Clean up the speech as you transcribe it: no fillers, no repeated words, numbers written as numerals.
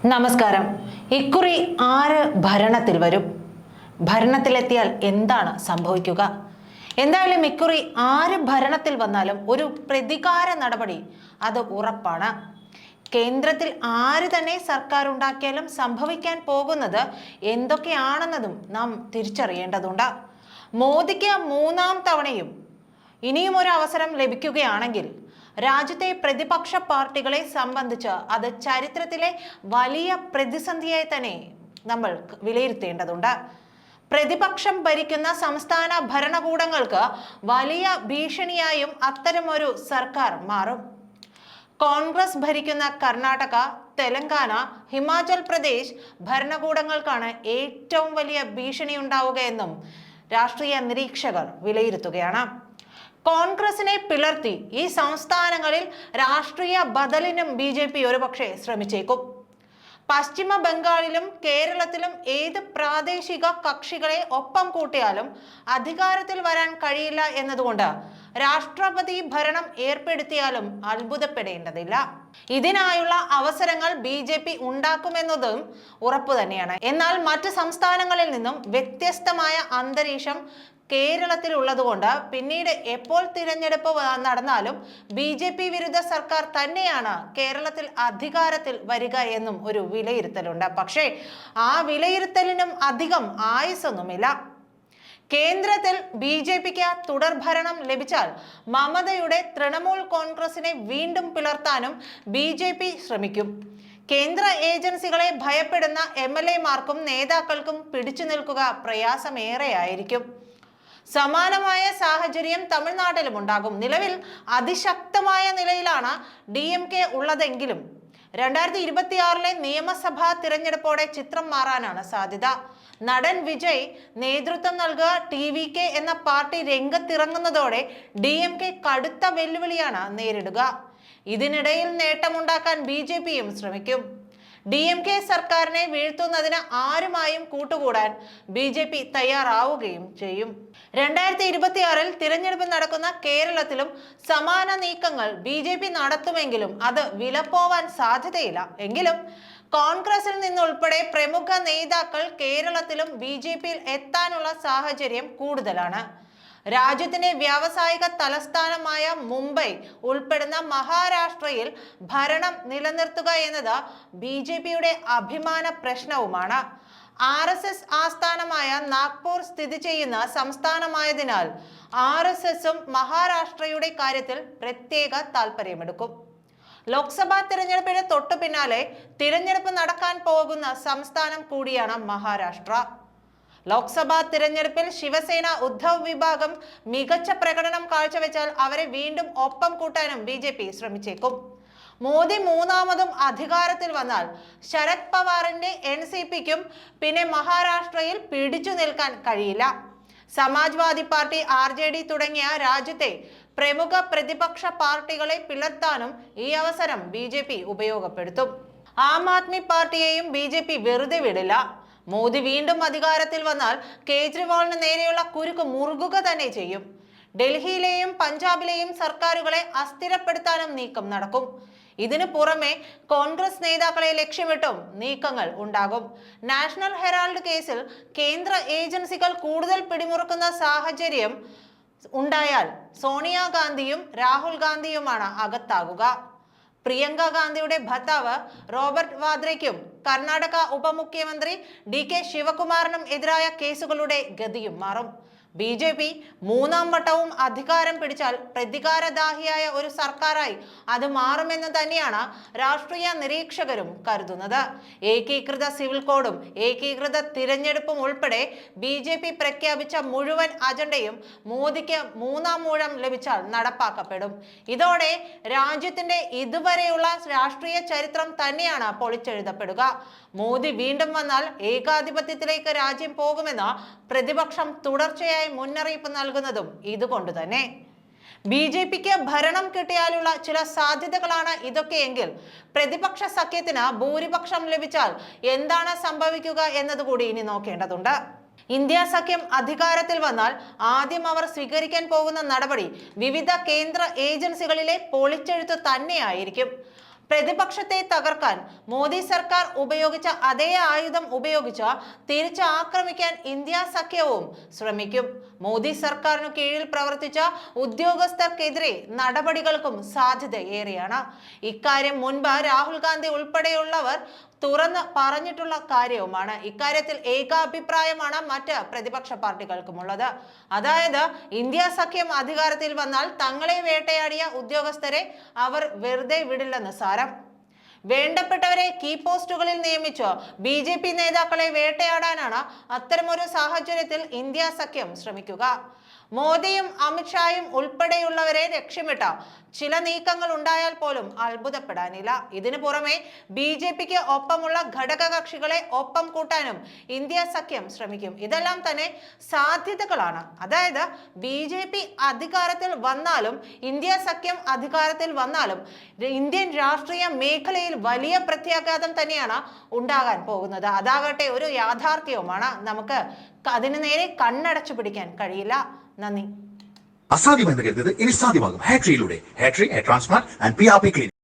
നമസ്കാരം. ഇക്കുറി ആര് ഭരണത്തിൽ വരും? ഭരണത്തിലെത്തിയാൽ എന്താണ് സംഭവിക്കുക? എന്തായാലും ഇക്കുറി ആര് ഭരണത്തിൽ വന്നാലും ഒരു പ്രതികാര നടപടി അത് ഉറപ്പാണ്. കേന്ദ്രത്തിൽ ആര് തന്നെ സർക്കാർ ഉണ്ടാക്കിയാലും സംഭവിക്കാൻ പോകുന്നത് എന്തൊക്കെയാണെന്നതും നാം തിരിച്ചറിയേണ്ടതുണ്ട്. മോദിക്ക് മൂന്നാം തവണയും ഇനിയും ഒരു അവസരം ലഭിക്കുകയാണെങ്കിൽ രാജ്യത്തെ പ്രതിപക്ഷ പാർട്ടികളെ സംബന്ധിച്ച് അത് ചരിത്രത്തിലെ വലിയ പ്രതിസന്ധിയായി തന്നെ നമ്മൾ വിലയിരുത്തേണ്ടതുണ്ട്. പ്രതിപക്ഷം ഭരിക്കുന്ന സംസ്ഥാന ഭരണകൂടങ്ങൾക്ക് വലിയ ഭീഷണിയായും അത്തരമൊരു സർക്കാർ മാറും. കോൺഗ്രസ് ഭരിക്കുന്ന കർണാടക, തെലങ്കാന, ഹിമാചൽ പ്രദേശ് ഭരണകൂടങ്ങൾക്കാണ് ഏറ്റവും വലിയ ഭീഷണി ഉണ്ടാവുകയെന്നും രാഷ്ട്രീയ നിരീക്ഷകർ വിലയിരുത്തുകയാണ്. കോൺഗ്രസിനെ പിളർത്തി ഈ സംസ്ഥാനങ്ങളിൽ രാഷ്ട്രീയ ബദലിനും BJP ഒരുപക്ഷെ ശ്രമിച്ചേക്കും. പശ്ചിമ ബംഗാളിലും കേരളത്തിലും ഏത് പ്രാദേശിക കക്ഷികളെ ഒപ്പം കൂട്ടിയാലും അധികാരത്തിൽ വരാൻ കഴിയില്ല എന്നതുകൊണ്ട് രാഷ്ട്രപതി ഭരണം ഏർപ്പെടുത്തിയാലും അത്ഭുതപ്പെടേണ്ടതില്ല. ഇതിനായുള്ള അവസരങ്ങൾ BJP ഉണ്ടാക്കുമെന്നതും ഉറപ്പു തന്നെയാണ്. എന്നാൽ മറ്റ് സംസ്ഥാനങ്ങളിൽ നിന്നും വ്യത്യസ്തമായ അന്തരീക്ഷം കേരളത്തിൽ ഉള്ളതുകൊണ്ട് പിന്നീട് എപ്പോൾ തിരഞ്ഞെടുപ്പ് നടന്നാലും BJP വിരുദ്ധ സർക്കാർ തന്നെയാണ് കേരളത്തിൽ അധികാരത്തിൽ വരിക എന്നും ഒരു വിലയിരുത്തലുണ്ട്. പക്ഷേ ആ വിലയിരുത്തലിനും അധികം ആയുസ്സൊന്നുമില്ല. കേന്ദ്രത്തിൽ BJPക്ക് തുടർഭരണം ലഭിച്ചാൽ മമതയുടെ തൃണമൂൽ കോൺഗ്രസിനെ വീണ്ടും പിളർത്താനും BJP ശ്രമിക്കും. കേന്ദ്ര ഏജൻസികളെ ഭയപ്പെടുന്ന MLA-മാർക്കും നേതാക്കൾക്കും പിടിച്ചു നിൽക്കുക പ്രയാസമേറെയായിരിക്കും. സമാനമായ സാഹചര്യം തമിഴ്നാട്ടിലും ഉണ്ടാകും. നിലവിൽ അതിശക്തമായ നിലയിലാണ് DMK ഉള്ളതെങ്കിലും 2026 നിയമസഭാ തിരഞ്ഞെടുപ്പോടെ ചിത്രം മാറാനാണ് സാധ്യത. നടൻ വിജയ് നേതൃത്വം നൽകുക TVK എന്ന പാർട്ടി രംഗത്തിറങ്ങുന്നതോടെ DMK കടുത്ത വെല്ലുവിളിയാണ് നേരിടുക. ഇതിനിടയിൽ നേട്ടമുണ്ടാക്കാൻ BJPയും ശ്രമിക്കും. DMK സർക്കാരിനെ വീഴ്ത്തുന്നതിന് ആരുമായും കൂട്ടുകൂടാൻ BJP തയ്യാറാവുകയും ചെയ്യും. 2026 തിരഞ്ഞെടുപ്പ് നടക്കുന്ന കേരളത്തിലും സമാന നീക്കങ്ങൾ BJP നടത്തുമെങ്കിലും അത് വിലപ്പോവാൻ സാധ്യതയില്ല. എങ്കിലും കോൺഗ്രസിൽ നിന്നുൾപ്പെടെ പ്രമുഖ നേതാക്കൾ കേരളത്തിലും BJPയിൽ എത്താനുള്ള സാഹചര്യം കൂടുതലാണ്. രാജ്യത്തിന്റെ വ്യാവസായിക തലസ്ഥാനമായ മുംബൈ ഉൾപ്പെടുന്ന മഹാരാഷ്ട്രയിൽ ഭരണം നിലനിർത്തുക എന്നത് BJPയുടെ അഭിമാന പ്രശ്നവുമാണ്. RSS ആസ്ഥാനമായ നാഗ്പൂർ സ്ഥിതി ചെയ്യുന്ന സംസ്ഥാനമായതിനാൽ RSSും മഹാരാഷ്ട്രയുടെ കാര്യത്തിൽ പ്രത്യേക താല്പര്യമെടുക്കും. ലോക്സഭാ തിരഞ്ഞെടുപ്പിന് തൊട്ടു പിന്നാലെ തിരഞ്ഞെടുപ്പ് നടക്കാൻ പോകുന്ന സംസ്ഥാനം കൂടിയാണ് മഹാരാഷ്ട്ര. ലോക്സഭാ തിരഞ്ഞെടുപ്പിൽ ശിവസേന ഉദ്ധവ് വിഭാഗം മികച്ച പ്രകടനം കാഴ്ചവെച്ചാൽ അവരെ വീണ്ടും ഒപ്പം കൂട്ടാനും BJP ശ്രമിച്ചേക്കും. മോദി മൂന്നാമതും അധികാരത്തിൽ വന്നാൽ ശരത് പവാറിന്റെ NCPക്കും പിന്നെ മഹാരാഷ്ട്രയിൽ പിടിച്ചു നിൽക്കാൻ കഴിയില്ല. സമാജ്വാദി പാർട്ടി, RJD തുടങ്ങിയ രാജ്യത്തെ പ്രമുഖ പ്രതിപക്ഷ പാർട്ടികളെ പിളർത്താനും ഈ അവസരം BJP ഉപയോഗപ്പെടുത്തും. ആം ആദ്മി പാർട്ടിയെയും BJP വെറുതെ വിടില്ല. മോദി വീണ്ടും അധികാരത്തിൽ വന്നാൽ കേജ്രിവാളിന് നേരെയുള്ള കുരുക്ക് മുറുകുക തന്നെ ചെയ്യും. ഡൽഹിയിലെയും പഞ്ചാബിലെയും സർക്കാരുകളെ അസ്ഥിരപ്പെടുത്താനും നീക്കം നടക്കും. ഇതിനു പുറമെ കോൺഗ്രസ് നേതാക്കളെ ലക്ഷ്യമിട്ടും നീക്കങ്ങൾ ഉണ്ടാകും. നാഷണൽ ഹെറാൾഡ് കേസിൽ കേന്ദ്ര ഏജൻസികൾ കൂടുതൽ പിടിമുറുക്കുന്ന സാഹചര്യം ഉണ്ടായാൽ സോണിയാഗാന്ധിയും രാഹുൽ ഗാന്ധിയുമാണ് അകത്താകുക. പ്രിയങ്ക ഗാന്ധിയുടെ ഭർത്താവ് റോബർട്ട് വാദ്രയ്ക്കും കർണാടക ഉപമുഖ്യമന്ത്രി DK ശിവകുമാറിനും എതിരായ കേസുകളുടെ ഗതിയും മാറും. BJP മൂന്നാം വട്ടവും അധികാരം പിടിച്ചാൽ പ്രതികാരദാഹിയായ ഒരു സർക്കാരായി അത് മാറുമെന്ന് തന്നെയാണ് രാഷ്ട്രീയ നിരീക്ഷകരും കരുതുന്നത്. ഏകീകൃത സിവിൽ കോഡും ഏകീകൃത തിരഞ്ഞെടുപ്പും ഉൾപ്പെടെ BJP പ്രഖ്യാപിച്ച മുഴുവൻ അജണ്ടയും മോദിക്ക് മൂന്നാം ഊഴം ലഭിച്ചാൽ നടപ്പാക്കപ്പെടും. ഇതോടെ രാജ്യത്തിന്റെ ഇതുവരെയുള്ള രാഷ്ട്രീയ ചരിത്രം തന്നെയാണ് പൊളിച്ചെഴുതപ്പെടുക. മോദി വീണ്ടും വന്നാൽ ഏകാധിപത്യത്തിലേക്ക് രാജ്യം പോകുമെന്ന് പ്രതിപക്ഷം തുടർച്ചയായി മുന്നറിയിപ്പ് നൽകുന്നതും ഇതുകൊണ്ട് തന്നെ. BJPക്ക് ഭരണം കിട്ടിയാലുള്ള ചില സാധ്യതകളാണ് ഇതൊക്കെയെങ്കിൽ പ്രതിപക്ഷ സഖ്യത്തിന് ഭൂരിപക്ഷം ലഭിച്ചാൽ എന്താണ് സംഭവിക്കുക എന്നതുകൂടി ഇനി നോക്കേണ്ടതുണ്ട്. ഇന്ത്യ സഖ്യം അധികാരത്തിൽ വന്നാൽ ആദ്യം അവർ സ്വീകരിക്കാൻ പോകുന്ന നടപടി വിവിധ കേന്ദ്ര ഏജൻസികളിലെ പൊളിച്ചെഴുത്ത് തന്നെയായിരിക്കും. പ്രതിപക്ഷത്തെ തകർക്കാൻ മോദി സർക്കാർ ഉപയോഗിച്ച അതേ ആയുധം ഉപയോഗിച്ച് തിരിച്ച് ആക്രമിക്കാൻ ഇന്ത്യ സഖ്യവും ശ്രമിക്കും. മോദി സർക്കാരിനു കീഴിൽ പ്രവർത്തിച്ച ഉദ്യോഗസ്ഥർക്കെതിരെ നടപടികൾക്കും സാധ്യതയേറെയാണ്. ഇക്കാര്യം മുൻപ് രാഹുൽ ഗാന്ധി ഉൾപ്പെടെയുള്ളവർ തുറന്ന് പറഞ്ഞിട്ടുള്ള കാര്യവുമാണ്. ഇക്കാര്യത്തിൽ ഏകാഭിപ്രായമാണ് മറ്റ് പ്രതിപക്ഷ പാർട്ടികൾക്കുമുള്ളത്. അതായത് ഇന്ത്യ സഖ്യം അധികാരത്തിൽ വന്നാൽ തങ്ങളെ വേട്ടയാടിയ ഉദ്യോഗസ്ഥരെ അവർ വെറുതെ വിടില്ലെന്ന് സാരം. വേണ്ടപ്പെട്ടവരെ കീ പോസ്റ്റുകളിൽ നിയമിച്ച് BJP നേതാക്കളെ വേട്ടയാടാനാണ് അത്തരമൊരു സാഹചര്യത്തിൽ ഇന്ത്യ സഖ്യം ശ്രമിക്കുക. മോദിയും അമിത്ഷായും ഉൾപ്പെടെയുള്ളവരെ ലക്ഷ്യമിട്ട ചില നീക്കങ്ങൾ ഉണ്ടായാൽ പോലും അത്ഭുതപ്പെടാനില്ല. ഇതിനു പുറമെ BJPക്ക് ഒപ്പമുള്ള ഘടക കക്ഷികളെ ഒപ്പം കൂട്ടാനും ഇന്ത്യ സഖ്യം ശ്രമിക്കും. ഇതെല്ലാം തന്നെ സാധ്യതകളാണ്. അതായത് BJP അധികാരത്തിൽ വന്നാലും ഇന്ത്യ സഖ്യം അധികാരത്തിൽ വന്നാലും ഇന്ത്യൻ രാഷ്ട്രീയ മേഖലയിൽ വലിയ പ്രത്യാഘാതം തന്നെയാണ് ഉണ്ടാകാൻ പോകുന്നത്. അതാകട്ടെ ഒരു യാഥാർത്ഥ്യവുമാണ്. നമുക്ക് അതിനു നേരെ കണ്ണടച്ചു പിടിക്കാൻ കഴിയില്ല. നന്ദി. അസാധ്യമെന്ന് കരുതുന്നത് ഇനി സാധ്യമാകും. ഹാട്രിയിലൂടെ Hattri hair transplant and PRP clinic.